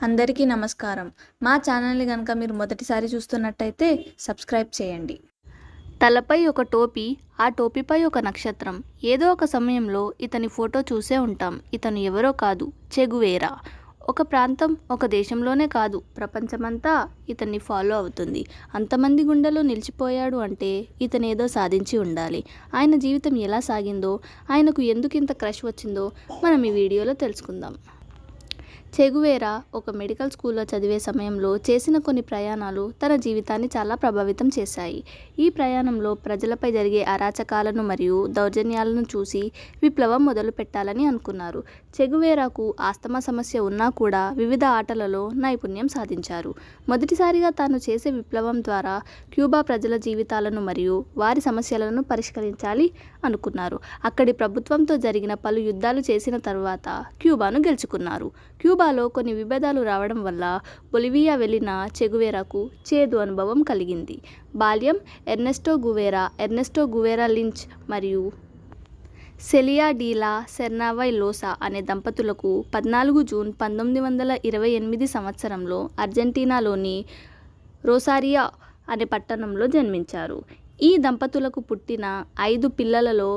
అందరికీ నమస్కారం. మా ఛానల్‌ని గనుక మీరు మొదటిసారి చూస్తున్నట్టయితే సబ్స్క్రైబ్ చేయండి. తలపై ఒక టోపీ, ఆ టోపీపై ఒక నక్షత్రం. ఏదో ఒక సమయంలో ఇతని ఫోటో చూసే ఉంటాం. ఇతను ఎవరో కాదు, చెగువేరా. ఒక ప్రాంతం, ఒక దేశంలోనే కాదు, ప్రపంచమంతా ఇతన్ని ఫాలో అవుతుంది. అంతమంది గుండెలో నిలిచిపోయాడు అంటే ఇతనేదో సాధించి ఉండాలి. ఆయన జీవితం ఎలా సాగిందో, ఆయనకు ఎందుకింత క్రష్ వచ్చిందో మనం ఈ వీడియోలో తెలుసుకుందాం. చెగువేరా ఒక మెడికల్ స్కూల్లో చదివే సమయంలో చేసిన కొన్ని ప్రయాణాలు తన జీవితాన్ని చాలా ప్రభావితం చేశాయి. ఈ ప్రయాణంలో ప్రజలపై జరిగే అరాచకాలను మరియు దౌర్జన్యాలను చూసి విప్లవం మొదలు పెట్టాలని అనుకున్నారు. చెగువేరాకు ఆస్తమా సమస్య ఉన్నా కూడా వివిధ ఆటలలో నైపుణ్యం సాధించారు. మొదటిసారిగా తాను చేసే విప్లవం ద్వారా క్యూబా ప్రజల జీవితాలను మరియు వారి సమస్యలను పరిష్కరించాలి అనుకున్నారు. అక్కడి ప్రభుత్వంతో జరిగిన పలు యుద్ధాలు చేసిన తర్వాత క్యూబాను గెలుచుకున్నారు. క్యూబాలో కొన్ని విభేదాలు రావడం వల్ల బొలివియా వెళ్లిన చెగువేరాకు చేదు అనుభవం కలిగింది. బాల్యం ఎర్నెస్టో గువేరా లించ్ మరియు సెలియా డీలా సెర్నావై లోసా అనే దంపతులకు 14 జూన్ 1928 సంవత్సరంలో అర్జెంటీనాలోని రోసారియా అనే పట్టణంలో జన్మించారు. ఈ దంపతులకు పుట్టిన 5 పిల్లలలో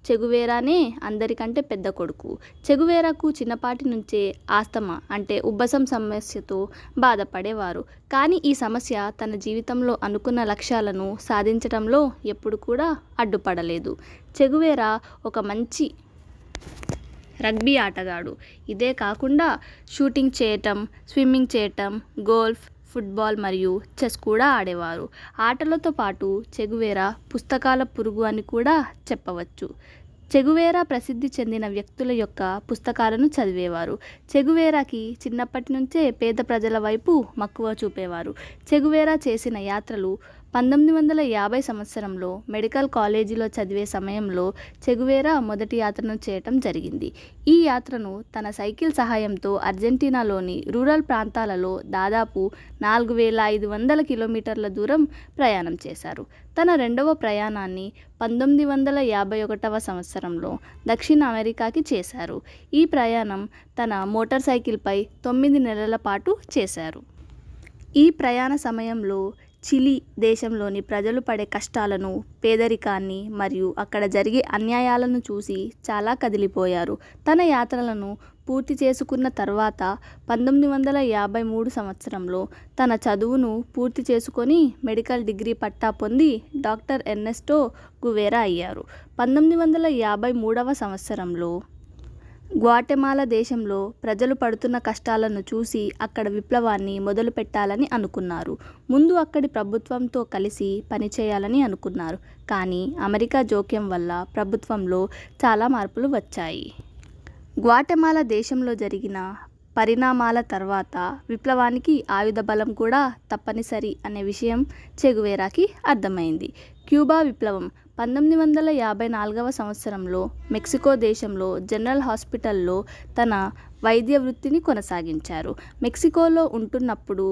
చెగువేరానే అందరికంటే పెద్ద కొడుకు. చెగువేరాకు చిన్నపాటి నుంచే ఆస్తమా అంటే ఉబ్బసం సమస్యతో బాధపడేవారు. కానీ ఈ సమస్య తన జీవితంలో అనుకున్న లక్ష్యాలను సాధించడంలో ఎప్పుడు కూడా అడ్డుపడలేదు. చెగువేరా ఒక మంచి రగ్బీ ఆటగాడు. ఇదే కాకుండా షూటింగ్ చేయటం, స్విమ్మింగ్ చేయటం, గోల్ఫ్, ఫుట్బాల్ మరియు చెస్ కూడా ఆడేవారు. ఆటలతో పాటు చెగువేరా పుస్తకాల పురుగు అని కూడా చెప్పవచ్చు. చెగువేరా ప్రసిద్ధి చెందిన వ్యక్తుల యొక్క పుస్తకాలను చదివేవారు. చెగువేరాకి చిన్నప్పటి నుంచే పేద ప్రజల వైపు మక్కువ చూపేవారు. చెగువేరా చేసిన యాత్రలు 1950 సంవత్సరంలో మెడికల్ కాలేజీలో చదివే సమయంలో చెగువేరా మొదటి యాత్రను చేయటం జరిగింది. ఈ యాత్రను తన సైకిల్ సహాయంతో అర్జెంటీనాలోని రూరల్ ప్రాంతాలలో దాదాపు 4500 కిలోమీటర్ల దూరం ప్రయాణం చేశారు. తన రెండవ ప్రయాణాన్ని 1951 సంవత్సరంలో దక్షిణ అమెరికాకి చేశారు. ఈ ప్రయాణం తన మోటార్ సైకిల్పై 9 నెలల పాటు చేశారు. ఈ ప్రయాణ సమయంలో చిలీ దేశంలోని ప్రజలు పడే కష్టాలను, పేదరికాన్ని మరియు అక్కడ జరిగే అన్యాయాలను చూసి చాలా కదిలిపోయారు. తన యాత్రలను పూర్తి చేసుకున్న తర్వాత 1953 సంవత్సరంలో తన చదువును పూర్తి చేసుకొని మెడికల్ డిగ్రీ పట్టా పొంది డాక్టర్ ఎర్నెస్టో గువేరా అయ్యారు. 1953 సంవత్సరంలో గ్వాటెమాలా దేశంలో ప్రజలు పడుతున్న కష్టాలను చూసి అక్కడ విప్లవాన్ని మొదలు పెట్టాలని అనుకున్నారు. ముందు అక్కడి ప్రభుత్వంతో కలిసి పనిచేయాలని అనుకున్నారు. కానీ అమెరికా జోక్యం వల్ల ప్రభుత్వంలో చాలా మార్పులు వచ్చాయి. గ్వాటెమాలా దేశంలో జరిగిన పరిణామాల తర్వాత విప్లవానికి ఆయుధ బలం కూడా తప్పనిసరి అనే విషయం చెగువేరాకి అర్థమైంది. క్యూబా విప్లవం 1954 సంవత్సరంలో మెక్సికో దేశంలో జనరల్ హాస్పిటల్లో తన వైద్య వృత్తిని కొనసాగించారు. మెక్సికోలో ఉంటున్నప్పుడు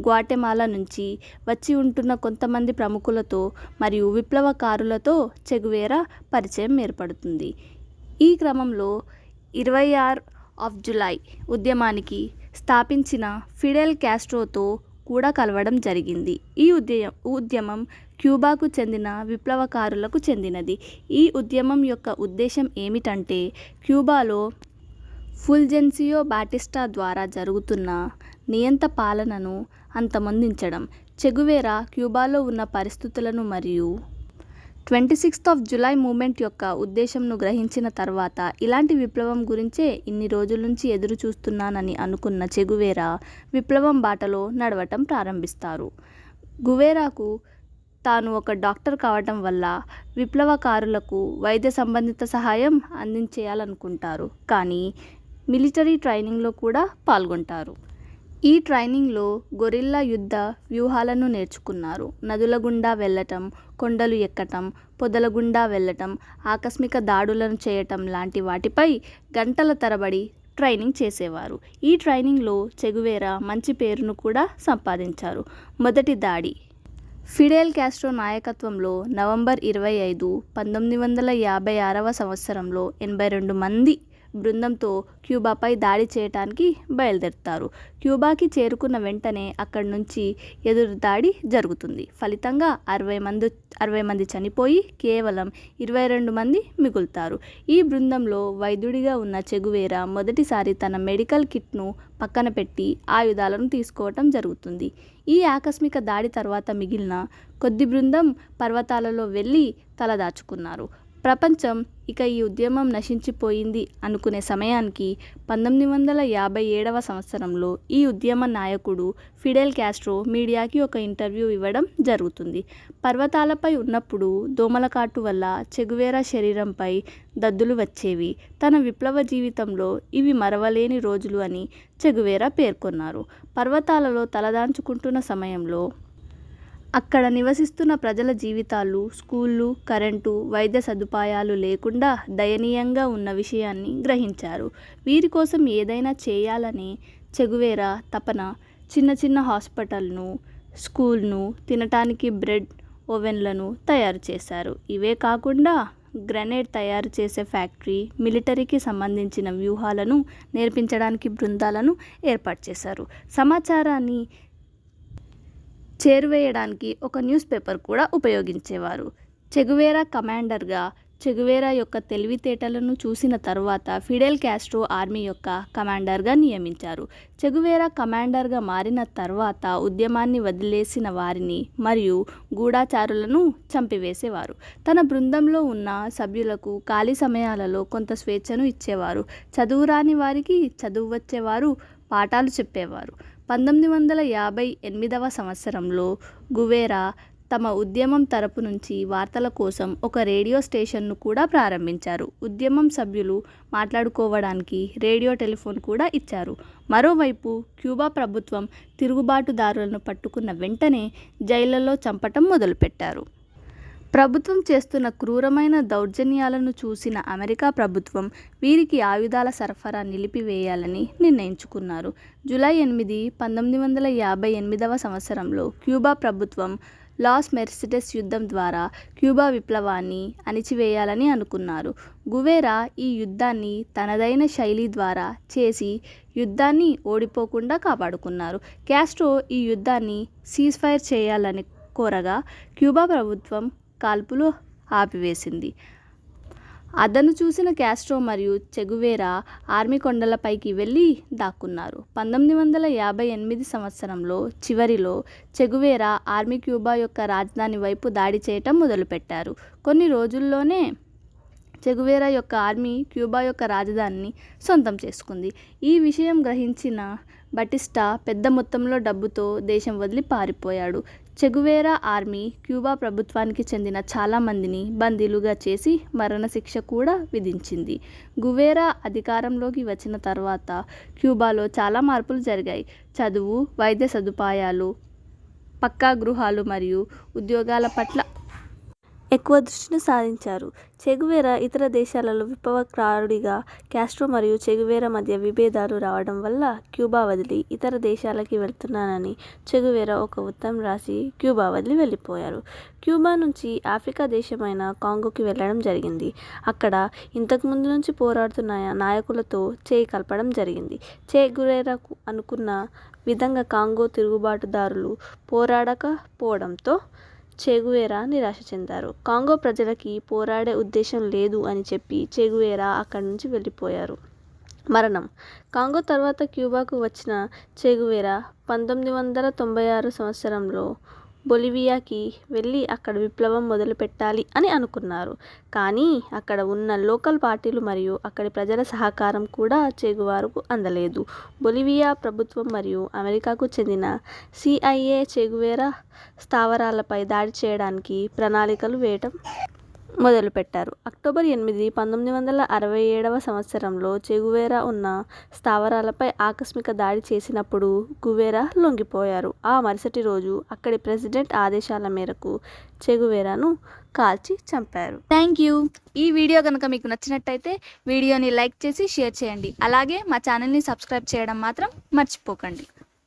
గ్వాటెమాలా నుంచి వచ్చి ఉంటున్న కొంతమంది ప్రముఖులతో మరియు విప్లవకారులతో చెగువేరా పరిచయం ఏర్పడుతుంది. ఈ క్రమంలో 26 జూలై ఉద్యమానికి స్థాపించిన ఫిడెల్ కాస్ట్రోతో కూడా కలవడం జరిగింది. ఈ ఉద్యమం క్యూబాకు చెందిన విప్లవకారులకు చెందినది. ఈ ఉద్యమం యొక్క ఉద్దేశం ఏమిటంటే క్యూబాలో ఫుల్జెన్సియో బాటిస్టా ద్వారా జరుగుతున్న నియంత పాలనను అంతమొందించడం. చెగువేరా క్యూబాలో ఉన్న పరిస్థితులను మరియు 26 జూలై మూమెంట్ యొక్క ఉద్దేశంను గ్రహించిన తర్వాత ఇలాంటి విప్లవం గురించే ఇన్ని రోజుల నుంచి ఎదురు చూస్తున్నానని అనుకున్న చెగువేరా విప్లవం బాటలో నడవటం ప్రారంభిస్తారు. గువేరాకు తాను ఒక డాక్టర్ కావటం వల్ల విప్లవకారులకు వైద్య సంబంధిత సహాయం అందించేయాలనుకుంటారు. కానీ మిలిటరీ ట్రైనింగ్లో కూడా పాల్గొంటారు. ఈ ట్రైనింగ్లో గొరిల్లా యుద్ధ వ్యూహాలను నేర్చుకున్నారు. నదుల గుండా వెళ్ళటం, కొండలు ఎక్కటం, పొదల గుండా వెళ్ళటం, ఆకస్మిక దాడులను చేయటం లాంటి వాటిపై గంటల తరబడి ట్రైనింగ్ చేసేవారు. ఈ ట్రైనింగ్లో చెగువేరా మంచి పేరును కూడా సంపాదించారు. మొదటి దాడి ఫిడెల్ కాస్ట్రో నాయకత్వంలో నవంబర్ 25, 1956 సంవత్సరంలో 82 మంది బృందంతో క్యూబాపై దాడి చేయడానికి బయలుదేరుతారు. క్యూబాకి చేరుకున్న వెంటనే అక్కడి నుంచి ఎదురు దాడి జరుగుతుంది. ఫలితంగా 60 మంది చనిపోయి కేవలం 22 మంది మిగులుతారు. ఈ బృందంలో వైద్యుడిగా ఉన్న చెగువేరా మొదటిసారి తన మెడికల్ కిట్ను పక్కన పెట్టి ఆయుధాలను తీసుకోవటం జరుగుతుంది. ఈ ఆకస్మిక దాడి తర్వాత మిగిలిన కొద్ది బృందం పర్వతాలలో వెళ్ళి తలదాచుకున్నారు. ప్రపంచం ఇక ఈ ఉద్యమం నశించిపోయింది అనుకునే సమయానికి 1957వ సంవత్సరంలో ఈ ఉద్యమ నాయకుడు ఫిడెల్ కాస్ట్రో మీడియాకి ఒక ఇంటర్వ్యూ ఇవ్వడం జరుగుతుంది. పర్వతాలపై ఉన్నప్పుడు దోమల కాటు వల్ల చెగువేరా శరీరంపై దద్దులు వచ్చేవి. తన విప్లవ జీవితంలో ఇవి మరవలేని రోజులు అని చెగువేరా పేర్కొన్నారు. పర్వతాలలో తలదాంచుకుంటున్న సమయంలో అక్కడ నివసిస్తున్న ప్రజల జీవితాలు, స్కూళ్ళు, కరెంటు, వైద్య సదుపాయాలు లేకుండా దయనీయంగా ఉన్న విషయాన్ని గ్రహించారు. వీరి కోసం ఏదైనా చేయాలని చెగువేరా తపన చిన్న చిన్న హాస్పిటల్ను, స్కూల్ను, తినటానికి బ్రెడ్ ఓవెన్లను తయారు చేశారు. ఇవే కాకుండా గ్రెనేడ్ తయారు చేసే ఫ్యాక్టరీ, మిలిటరీకి సంబంధించిన వ్యూహాలను నేర్పించడానికి బృందాలను ఏర్పాటు చేశారు. సమాచారాన్ని చేరువేయడానికి ఒక న్యూస్ పేపర్ కూడా ఉపయోగించేవారు. చెగువేరా కమాండర్గా చెగువేరా యొక్క తెలివితేటలను చూసిన తర్వాత ఫిడెల్ కాస్ట్రో ఆర్మీ యొక్క కమాండర్గా నియమించారు. చెగువేరా కమాండర్గా మారిన తర్వాత ఉద్యమాన్ని వదిలేసిన వారిని మరియు గూఢాచారులను చంపివేసేవారు. తన బృందంలో ఉన్న సభ్యులకు ఖాళీ సమయాలలో కొంత స్వేచ్ఛను ఇచ్చేవారు. చదువురాని వారికి చదువు వచ్చేవారు పాఠాలు చెప్పేవారు. 1958వ సంవత్సరంలో గువేరా తమ ఉద్యమం తరపు నుంచి వార్తల కోసం ఒక రేడియో స్టేషన్ను కూడా ప్రారంభించారు. ఉద్యమం సభ్యులు మాట్లాడుకోవడానికి రేడియో టెలిఫోన్ కూడా ఇచ్చారు. మరోవైపు క్యూబా ప్రభుత్వం తిరుగుబాటుదారులను పట్టుకున్న వెంటనే జైళ్లలో చంపటం మొదలుపెట్టారు. ప్రభుత్వం చేస్తున్న క్రూరమైన దౌర్జన్యాలను చూసిన అమెరికా ప్రభుత్వం వీరికి ఆయుధాల సరఫరా నిలిపివేయాలని నిర్ణయించుకున్నారు. జూలై 8, 1958వ సంవత్సరంలో క్యూబా ప్రభుత్వం లాస్ మెర్సిడెస్ యుద్ధం ద్వారా క్యూబా విప్లవాన్ని అణిచివేయాలని అనుకున్నారు. గువేరా ఈ యుద్ధాన్ని తనదైన శైలి ద్వారా చేసి యుద్ధాన్ని ఓడిపోకుండా కాపాడుకున్నారు. కాస్ట్రో ఈ యుద్ధాన్ని సీజ్ఫైర్ చేయాలని కోరగా క్యూబా ప్రభుత్వం కాల్పులు ఆపివేసింది. అదను చూసిన కాస్ట్రో మరియు చెగువేరా ఆర్మీ కొండలపైకి వెళ్ళి దాక్కున్నారు. 1958 సంవత్సరంలో చివరిలో చెగువేరా ఆర్మీ క్యూబా యొక్క రాజధాని వైపు దాడి చేయటం మొదలుపెట్టారు. కొన్ని రోజుల్లోనే చెగువేరా యొక్క ఆర్మీ క్యూబా యొక్క రాజధానిని సొంతం చేసుకుంది. ఈ విషయం గ్రహించిన బటిస్టా పెద్ద మొత్తంలో డబ్బుతో దేశం వదిలి పారిపోయాడు. చెగువేరా ఆర్మీ క్యూబా ప్రభుత్వానికి చెందిన చాలామందిని బందీలుగా చేసి మరణశిక్ష కూడా విధించింది. గువేరా అధికారంలోకి వచ్చిన తర్వాత క్యూబాలో చాలా మార్పులు జరిగాయి. చదువు, వైద్య సదుపాయాలు, పక్కా గృహాలు మరియు ఉద్యోగాల పట్ల ఎక్కువ దృష్టిని సారించారు. చెగువేరా ఇతర దేశాలలో విప్లవకారుడిగా కాస్ట్రో మరియు చెగువేరా మధ్య విభేదాలు రావడం వల్ల క్యూబా వదిలి ఇతర దేశాలకి వెళ్తున్నానని చెగువేరా ఒక ఉత్తరం రాసి క్యూబా వదిలి వెళ్ళిపోయారు. క్యూబా నుంచి ఆఫ్రికా దేశమైన కాంగోకి వెళ్ళడం జరిగింది. అక్కడ ఇంతకుముందు నుంచి పోరాడుతున్న నాయకులతో చేయి కలపడం జరిగింది. చెగువేరాకు అనుకున్న విధంగా కాంగో తిరుగుబాటుదారులు పోరాడకపోవడంతో చెగువేరా నిరాశ చెందారు. కాంగో ప్రజలకి పోరాడే ఉద్దేశం లేదు అని చెప్పి చెగువేరా అక్కడి నుంచి వెళ్ళిపోయారు. మరణం. కాంగో తర్వాత క్యూబాకు వచ్చిన చెగువేరా 1996 సంవత్సరంలో బొలివియాకి వెళ్ళి అక్కడ విప్లవం మొదలు పెట్టాలి అని అనుకున్నారు. కానీ అక్కడ ఉన్న లోకల్ పార్టీలు మరియు అక్కడి ప్రజల సహకారం కూడా చెగువేరాకు అందలేదు. బొలివియా ప్రభుత్వం మరియు అమెరికాకు చెందిన CIA చెగువేరా స్థావరాలపై దాడి చేయడానికి ప్రణాళికలు వేయటం మొదలుపెట్టారు. అక్టోబర్ 8, 1967వ సంవత్సరంలో చెగువేరా ఉన్న స్థావరాలపై ఆకస్మిక దాడి చేసినప్పుడు గువేరా లొంగిపోయారు. ఆ మరుసటి రోజు అక్కడి ప్రెసిడెంట్ ఆదేశాల మేరకు చెగువేరాను కాల్చి చంపారు. Thank you. ఈ వీడియో కనుక మీకు నచ్చినట్టయితే వీడియోని లైక్ చేసి షేర్ చేయండి. అలాగే మా ఛానల్ని సబ్స్క్రైబ్ చేయడం మాత్రం మర్చిపోకండి.